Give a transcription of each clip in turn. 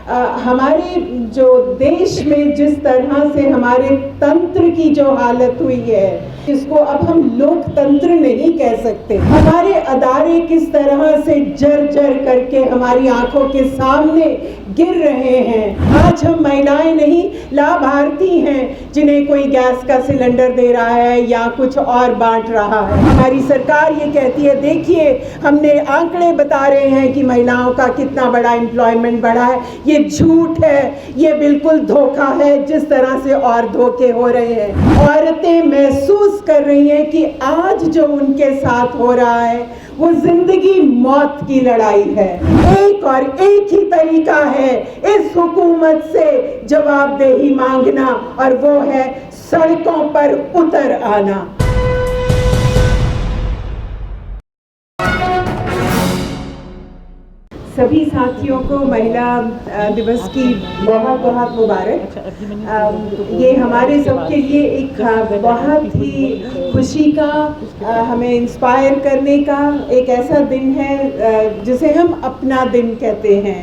हमारे जो देश में जिस तरह से हमारे तंत्र की जो हालत हुई है, इसको अब हम लोकतंत्र नहीं कह सकते। हमारे अदारे किस तरह से जर करके हमारी आंखों के सामने गिर रहे हैं। आज हम महिलाएं नहीं, लाभार्थी हैं जिन्हें कोई गैस का सिलेंडर दे रहा है या कुछ और बांट रहा है। हमारी सरकार ये कहती है, देखिए हमने आंकड़े बता रहे हैं कि महिलाओं का कितना बड़ा एम्प्लॉयमेंट बढ़ा है। ये झूठ है, ये बिल्कुल धोखा है। जिस तरह से और धोखे हो रहे हैं, औरतें महसूस कर रही हैं कि आज जो उनके साथ हो रहा है वो जिंदगी मौत की लड़ाई है। एक और एक ही तरीका है इस हुकूमत से जवाबदेही मांगना, और वो है सड़कों पर उतर आना। सभी साथियों को महिला दिवस की बहुत बहुत मुबारक। ये हमारे सबके लिए एक बहुत ही खुशी का, हमें इंस्पायर करने का एक ऐसा दिन है जिसे हम अपना दिन कहते हैं।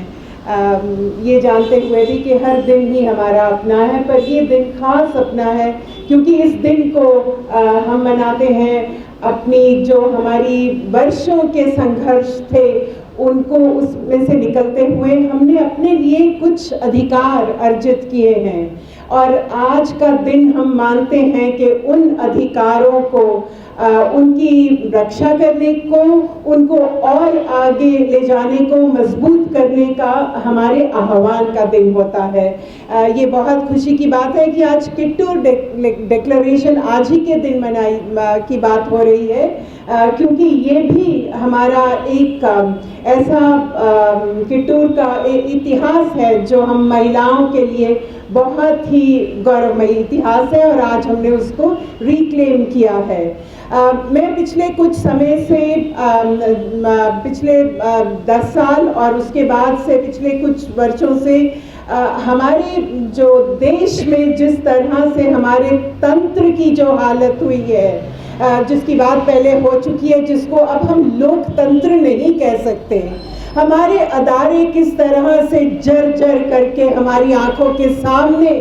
ये जानते हुए भी कि हर दिन ही हमारा अपना है, पर ये दिन खास अपना है क्योंकि इस दिन को हम मनाते हैं अपनी जो हमारी वर्षों के संघर्ष थे उनको उसमें से निकलते हुए हमने अपने लिए कुछ अधिकार अर्जित किए हैं, और आज का दिन हम मानते हैं कि उन अधिकारों को उनकी रक्षा करने को, उनको और आगे ले जाने को मजबूत करने का हमारे आह्वान का दिन होता है। ये बहुत खुशी की बात है कि आज किट्टू डिक्लेरेशन आज ही के दिन मनाई की बात हो रही है, क्योंकि ये भी हमारा एक ऐसा किट्टूर का इतिहास है जो हम महिलाओं के लिए बहुत ही गौरवमयी इतिहास है, और आज हमने उसको रिक्लेम किया है। मैं पिछले कुछ समय से पिछले 10 साल और उसके बाद से पिछले कुछ वर्षों से हमारे जो देश में जिस तरह से हमारे तंत्र की जो हालत हुई है, जिसकी बात पहले हो चुकी है, जिसको अब हम लोकतंत्र नहीं कह सकते। हमारे अदारे किस तरह से जर करके हमारी आंखों के सामने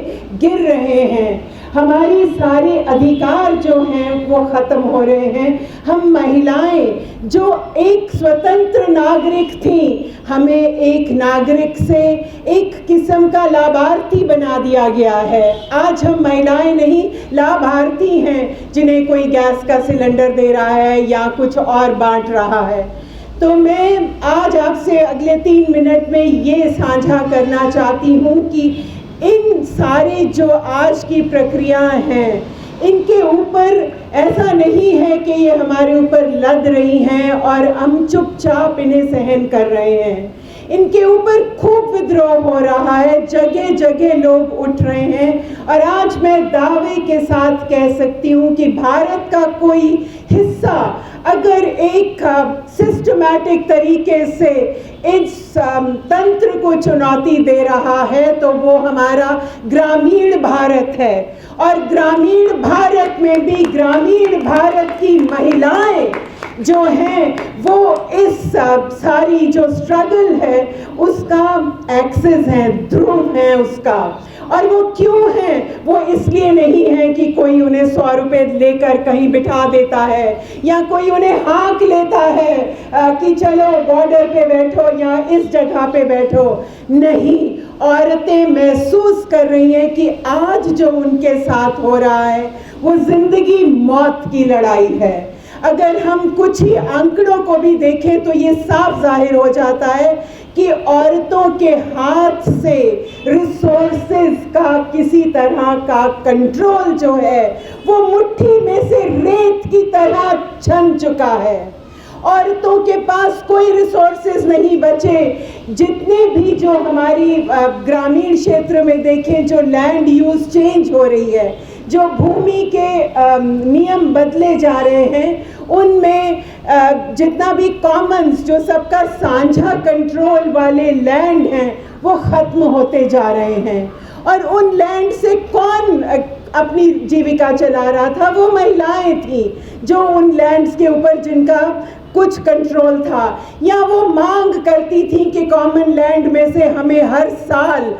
गिर रहे हैं। हमारी सारे अधिकार जो हैं वो ख़त्म हो रहे हैं। हम महिलाएं जो एक स्वतंत्र नागरिक थीं, हमें एक नागरिक से एक किस्म का लाभार्थी बना दिया गया है। आज हम महिलाएं नहीं, लाभार्थी हैं जिन्हें कोई गैस का सिलेंडर दे रहा है या कुछ और बांट रहा है। तो मैं आज आपसे अगले 3 मिनट में ये साझा करना चाहती हूँ कि इन सारे जो आज की प्रक्रियाएं हैं, इनके ऊपर ऐसा नहीं है कि ये हमारे ऊपर लद रही हैं और हम चुपचाप इन्हें सहन कर रहे हैं। इनके ऊपर खूब विद्रोह हो रहा है, जगह जगह लोग उठ रहे हैं, और आज मैं दावे के साथ कह सकती हूँ कि भारत का कोई हिस्सा अगर एक सिस्टमैटिक तरीके से इस तंत्र को चुनौती दे रहा है तो वो हमारा ग्रामीण भारत है। और ग्रामीण भारत में भी ग्रामीण भारत की महिलाएं जो हैं वो इस सारी जो स्ट्रगल है उसका एक्सेस है, ध्रुव है उसका। और वो क्यों है? वो इसलिए नहीं है कि कोई उन्हें 100 रुपये लेकर कहीं बिठा देता है या कोई उन्हें हाँक लेता है कि चलो बॉर्डर पे बैठो या इस जगह पे बैठो। नहीं, औरतें महसूस कर रही हैं कि आज जो उनके साथ हो रहा है वो जिंदगी मौत की लड़ाई है। अगर हम कुछ ही आंकड़ों को भी देखें तो ये साफ जाहिर हो जाता है कि औरतों के हाथ से रिसोर्सेज का किसी तरह का कंट्रोल जो है वो मुट्ठी में से रेत की तरह छन चुका है। औरतों के पास कोई रिसोर्सेज नहीं बचे। जितने भी जो हमारी ग्रामीण क्षेत्र में देखें, जो लैंड यूज चेंज हो रही है, जो भूमि के नियम बदले जा रहे हैं, उनमें जितना भी कॉमन्स, जो सबका साझा कंट्रोल वाले लैंड हैं, वो ख़त्म होते जा रहे हैं। और उन लैंड से कौन अपनी जीविका चला रहा था, वो महिलाएं थीं जो उन लैंड्स के ऊपर जिनका कुछ कंट्रोल था, या वो मांग करती थी कि कॉमन लैंड में से हमें हर साल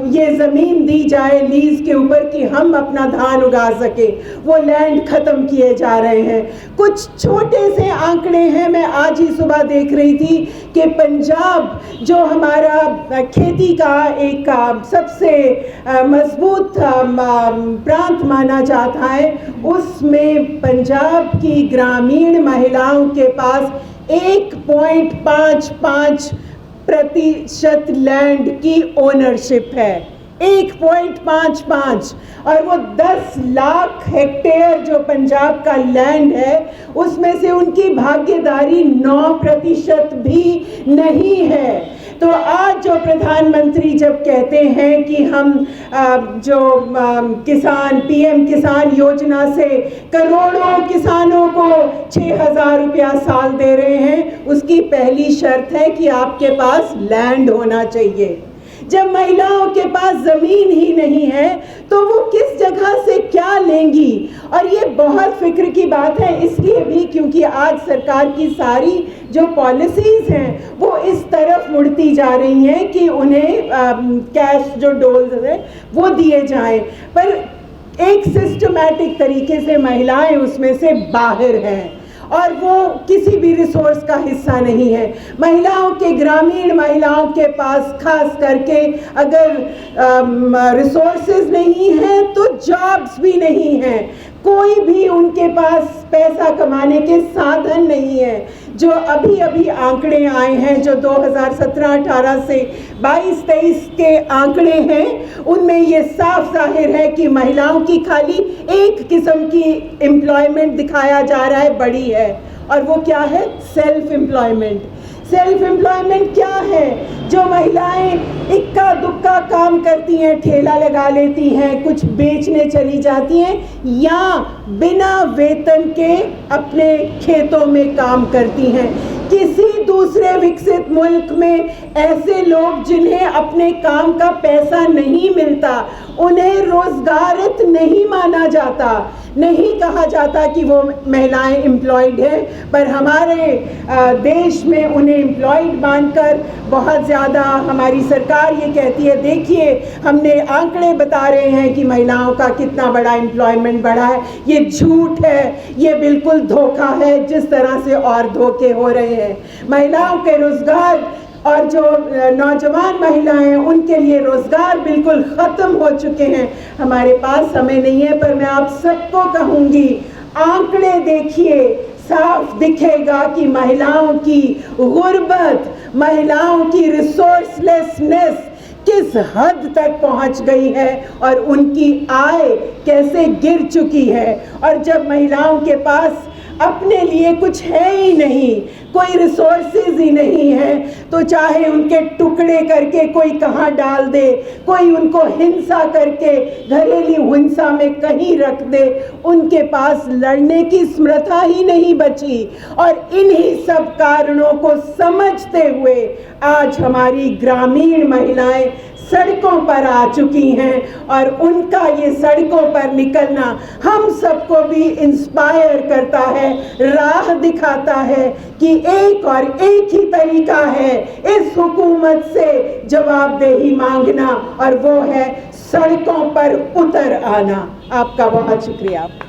ये ज़मीन दी जाए लीज के ऊपर कि हम अपना धान उगा सके। वो लैंड ख़त्म किए जा रहे हैं। कुछ छोटे से आंकड़े हैं, मैं आज ही सुबह देख रही थी कि पंजाब जो हमारा खेती का एक सबसे मजबूत प्रांत माना जाता है, उसमें पंजाब की ग्रामीण महिलाओं के पास 1.55% लैंड की ओनरशिप है। 1.55, और वो 10 लाख हेक्टेयर जो पंजाब का लैंड है उसमें से उनकी भागीदारी 9% भी नहीं है। तो आज जो प्रधानमंत्री जब कहते हैं कि हम जो किसान पीएम किसान योजना से करोड़ों किसानों को 6,000 रुपया साल दे रहे हैं, उसकी पहली शर्त है कि आपके पास लैंड होना चाहिए। जब महिलाओं के पास ज़मीन ही नहीं है तो वो किस जगह से क्या लेंगी? और ये बहुत फिक्र की बात है इसलिए भी क्योंकि आज सरकार की सारी जो पॉलिसीज़ हैं वो इस तरफ मुड़ती जा रही हैं कि उन्हें कैश जो डोल्स हैं वो दिए जाएं, पर एक सिस्टमैटिक तरीके से महिलाएं उसमें से बाहर हैं और वो किसी भी रिसोर्स का हिस्सा नहीं है। महिलाओं के ग्रामीण महिलाओं के पास खास करके अगर रिसोर्सेज नहीं हैं तो जॉब्स भी नहीं हैं, कोई भी उनके पास पैसा कमाने के साधन नहीं है। जो अभी अभी आंकड़े आए हैं, जो 2017-18 से 22-23 के आंकड़े हैं, उनमें ये साफ जाहिर है कि महिलाओं की खाली एक किस्म की एम्प्लॉयमेंट दिखाया जा रहा है, बड़ी है, और वो क्या है? Self employment. सेल्फ एम्प्लॉयमेंट क्या है? जो महिलाएं इक्का दुक्का काम करती हैं, ठेला लगा लेती हैं, कुछ बेचने चली जाती हैं, या बिना वेतन के अपने खेतों में काम करती हैं। किसी दूसरे विकसित मुल्क में ऐसे लोग जिन्हें अपने काम का पैसा नहीं मिलता, उन्हें रोजगारित नहीं माना जाता, नहीं कहा जाता कि वो महिलाएं एम्प्लॉयड हैं, पर हमारे देश में उन्हें एम्प्लॉयड मानकर बहुत ज़्यादा हमारी सरकार ये कहती है, देखिए हमने आंकड़े बता रहे हैं कि महिलाओं का कितना बड़ा एम्प्लॉयमेंट बढ़ा है। ये झूठ है, ये बिल्कुल धोखा है, जिस तरह से और धोखे हो रहे हैं। महिलाओं के रोज़गार और जो नौजवान महिलाएं हैं उनके लिए रोज़गार बिल्कुल ख़त्म हो चुके हैं। हमारे पास समय नहीं है, पर मैं आप सबको कहूँगी, आंकड़े देखिए, साफ दिखेगा कि महिलाओं की गुर्बत, महिलाओं की रिसोर्सलेसनेस किस हद तक पहुंच गई है और उनकी आय कैसे गिर चुकी है। और जब महिलाओं के पास अपने लिए कुछ है ही नहीं, कोई रिसोर्सेज ही नहीं है, तो चाहे उनके टुकड़े करके कोई कहाँ डाल दे, कोई उनको हिंसा करके घरेलू हिंसा में कहीं रख दे, उनके पास लड़ने की स्मृति ही नहीं बची। और इन्हीं सब कारणों को समझते हुए आज हमारी ग्रामीण महिलाएं सड़कों पर आ चुकी हैं, और उनका ये सड़कों पर निकलना हम सबको भी इंस्पायर करता है, राह दिखाता है कि एक और एक ही तरीका है इस हुकूमत से जवाबदेही मांगना, और वो है सड़कों पर उतर आना। आपका बहुत शुक्रिया।